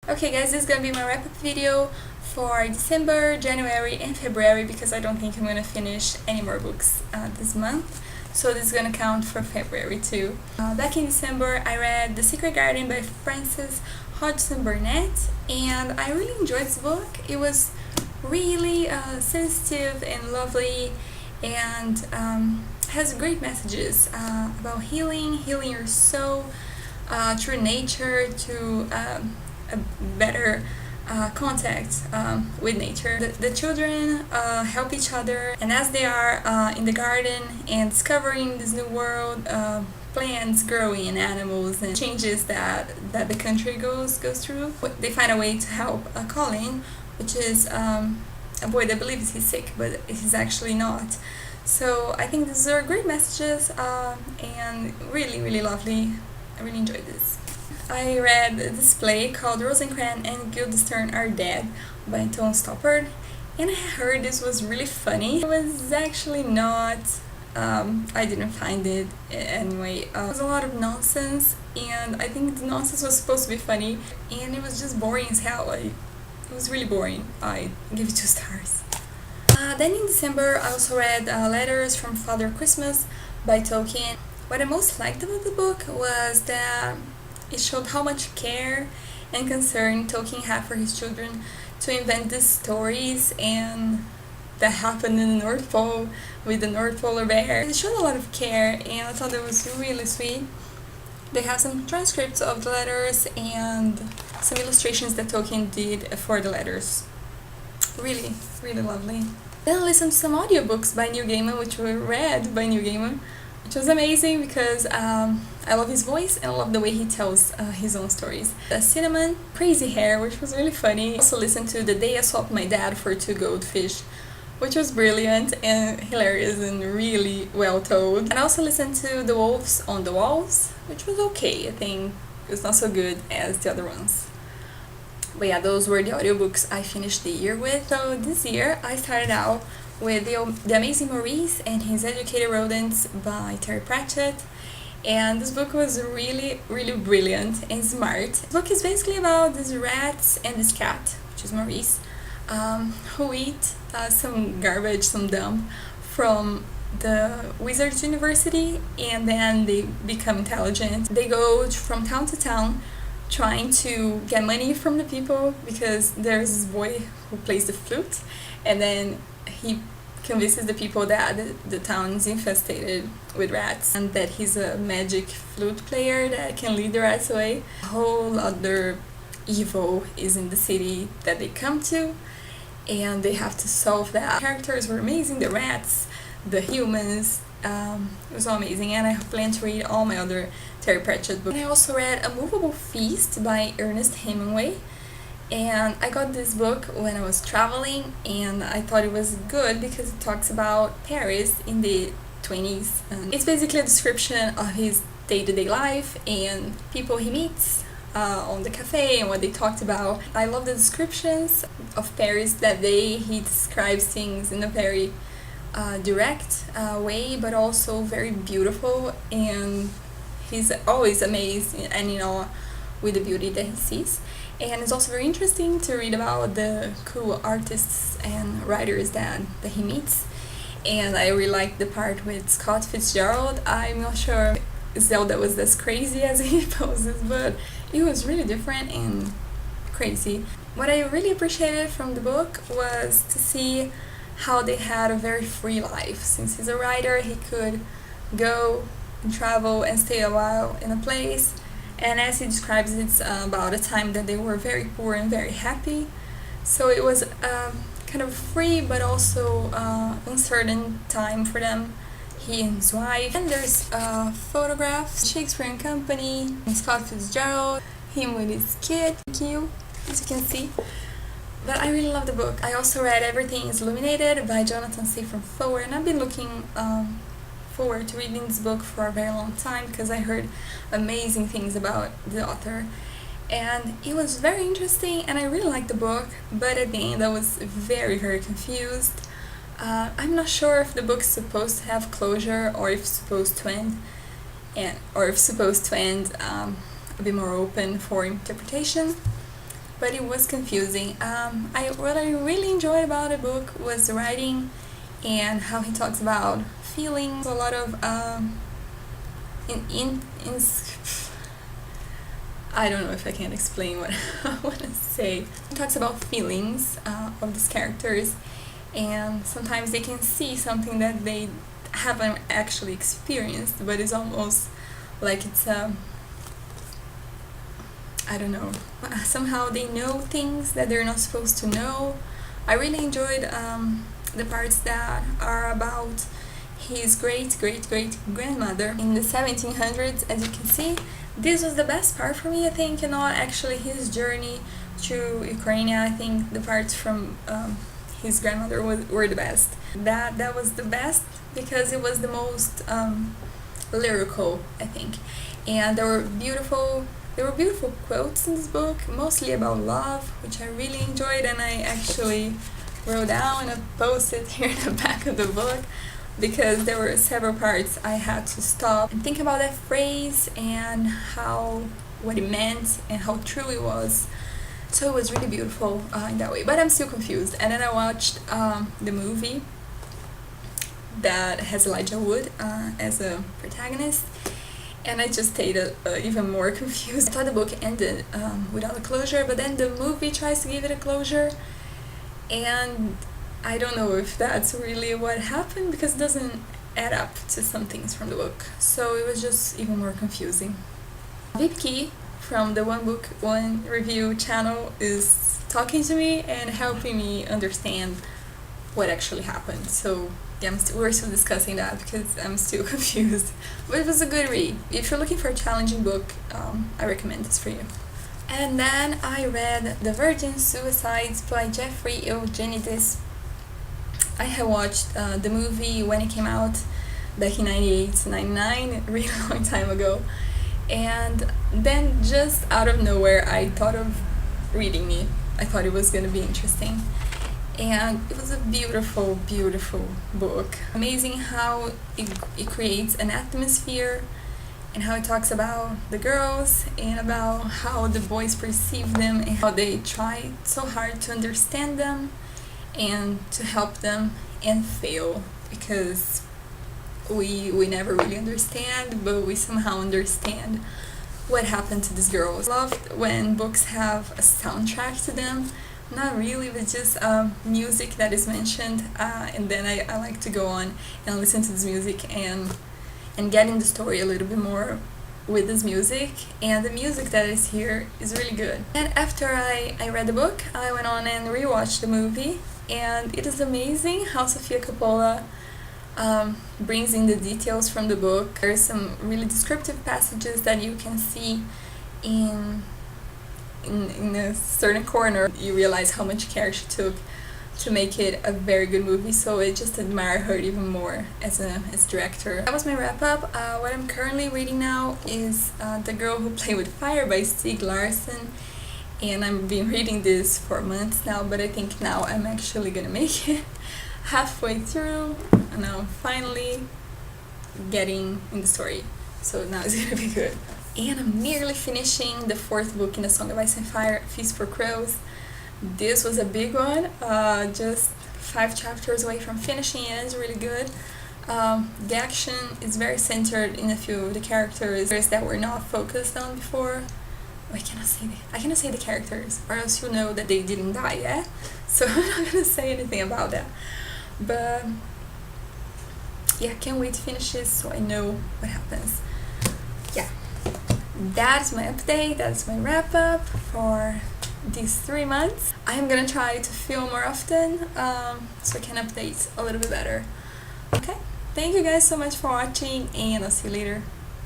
Okay guys, this is gonna be my wrap-up video for December, January and February because I don't think I'm gonna finish any more books this month. So this is gonna count for February too. Back in December I read The Secret Garden by Frances Hodgson Burnett and I really enjoyed this book. It was really sensitive and lovely and has great messages about healing your soul through nature to a better contact with nature. The children help each other, and as they are in the garden and discovering this new world, plants growing and animals and changes that the country goes through, they find a way to help Colin, which is a boy that believes he's sick but he's actually not. So I think these are great messages and really lovely. I really enjoyed this. I read this play called Rosencrantz and Guildenstern Are Dead by Tom Stoppard, and I heard this was really funny. It was actually not, I didn't find it anyway. It was a lot of nonsense, and I think the nonsense was supposed to be funny, and it was just boring as hell. It was really boring. I give it 2 stars. Then in December I also read Letters from Father Christmas by Tolkien. What I most liked about the book was that it showed how much care and concern Tolkien had for his children to invent these stories and that happened in the North Pole with the North Polar Bear. It showed a lot of care and I thought it was really sweet. They have some transcripts of the letters and some illustrations that Tolkien did for the letters. Really lovely. Then I listened to some audiobooks by Neil Gaiman, which were read by Neil Gaiman, which was amazing because I love his voice and I love the way he tells his own stories. Cinnamon, Crazy Hair, which was really funny. I also listened to The Day I Swapped My Dad for 2 Goldfish, which was brilliant and hilarious and really well told. And I also listened to The Wolves on the Walls, which was okay. I think it was not so good as the other ones. But yeah, those were the audiobooks I finished the year with. So this year I started out with The Amazing Maurice and His Educated Rodents by Terry Pratchett. And this book was really brilliant and smart. The book is basically about these rats and this cat, which is Maurice, who eat some garbage, some dump from the Wizards University, and then they become intelligent. They go from town to town trying to get money from the people because there's this boy who plays the flute, and then he convinces the people that the town is infested with rats and that he's a magic flute player that can lead the rats away. A whole other evil is in the city that they come to and they have to solve that. The characters were amazing, the rats, the humans, it was all amazing, and I plan to read all my other Terry Pratchett books. And I also read A Movable Feast by Ernest Hemingway. And I got this book when I was traveling and I thought it was good because it talks about Paris in the 20s. And it's basically a description of his day-to-day life and people he meets on the cafe and what they talked about. I love the descriptions of Paris that day. He describes things in a very direct way, but also very beautiful, and he's always amazed and in awe with the beauty that he sees. And it's also very interesting to read about the cool artists and writers that he meets. And I really like the part with Scott Fitzgerald. I'm not sure if Zelda was as crazy as he poses, but it was really different and crazy. What I really appreciated from the book was to see how they had a very free life. Since he's a writer, he could go and travel and stay a while in a place. And as he describes, it's about a time that they were very poor and very happy. So it was kind of free but also uncertain time for them, he and his wife. And there's photographs, Shakespeare and Company, and Scott Fitzgerald, him with his kid, cute, as you can see. But I really love the book. I also read Everything is Illuminated by Jonathan Safran Foer, and I've been looking forward to reading this book for a very long time because I heard amazing things about the author, and it was very interesting and I really liked the book, but at the end I was very confused. I'm not sure if the book's supposed to have closure or if it's supposed to end a bit more open for interpretation. but it was confusing. What I really enjoyed about the book was the writing and how he talks about feelings. A lot of I don't know if I can explain what I want to say. He talks about feelings of these characters, and sometimes they can see something that they haven't actually experienced, but it's almost like it's I don't know, somehow they know things that they're not supposed to know. I really enjoyed the parts that are about his great-great-great-grandmother in the 1700s. As you can see, this was the best part for me, I think, and not actually his journey to Ukraine. I think the parts from his grandmother were the best. That was the best because it was the most lyrical, I think, and there were beautiful quotes in this book, mostly about love, which I really enjoyed, and I actually wrote down and posted here in the back of the book because there were several parts I had to stop and think about that phrase and what it meant and how true it was. So it was really beautiful in that way, but I'm still confused. And then I watched the movie that has Elijah Wood as a protagonist, and I just stayed even more confused. I thought the book ended without a closure, but then the movie tries to give it a closure, and I don't know if that's really what happened because it doesn't add up to some things from the book. So it was just even more confusing. Vipki from the One Book One Review channel is talking to me and helping me understand what actually happened. So yeah, we're still discussing that because I'm still confused. But it was a good read. If you're looking for a challenging book, I recommend this for you. And then I read The Virgin Suicides by Jeffrey Eugenides. I had watched the movie when it came out back in 98, 99, a really long time ago. And then just out of nowhere, I thought of reading it. I thought it was going to be interesting. And it was a beautiful, beautiful book. Amazing how it creates an atmosphere and how it talks about the girls and about how the boys perceive them and how they try so hard to understand them and to help them and fail because we never really understand, but we somehow understand what happened to these girls. I loved when books have a soundtrack to them. Not really, but just music that is mentioned, and then I like to go on and listen to this music and get in the story a little bit more with this music, and the music that is here is really good. And after I read the book, I went on and rewatched the movie, and it is amazing how Sofia Coppola brings in the details from the book. There's some really descriptive passages that you can see in a certain corner. You realize how much care she took to make it a very good movie, so I just admire her even more as a director. That was my wrap-up. What I'm currently reading now is The Girl Who Played with Fire by Stieg Larsson, and I've been reading this for months now, but I think now I'm actually gonna make it halfway through, and now I'm finally getting in the story, so now it's gonna be good. And I'm nearly finishing the 4th book in the Song of Ice and Fire, Feast for Crows. This was a big one, just 5 chapters away from finishing, and it's really good. The action is very centered in a few of the characters that were not focused on before. Oh, I cannot say the characters, or else you'll know that they didn't die yet. So I'm not gonna say anything about that. But yeah, can't wait to finish this so I know what happens. Yeah. That's my update, that's my wrap up for these 3 months. I'm gonna try to film more often so I can update a little bit better. Okay, thank you guys so much for watching, and I'll see you later.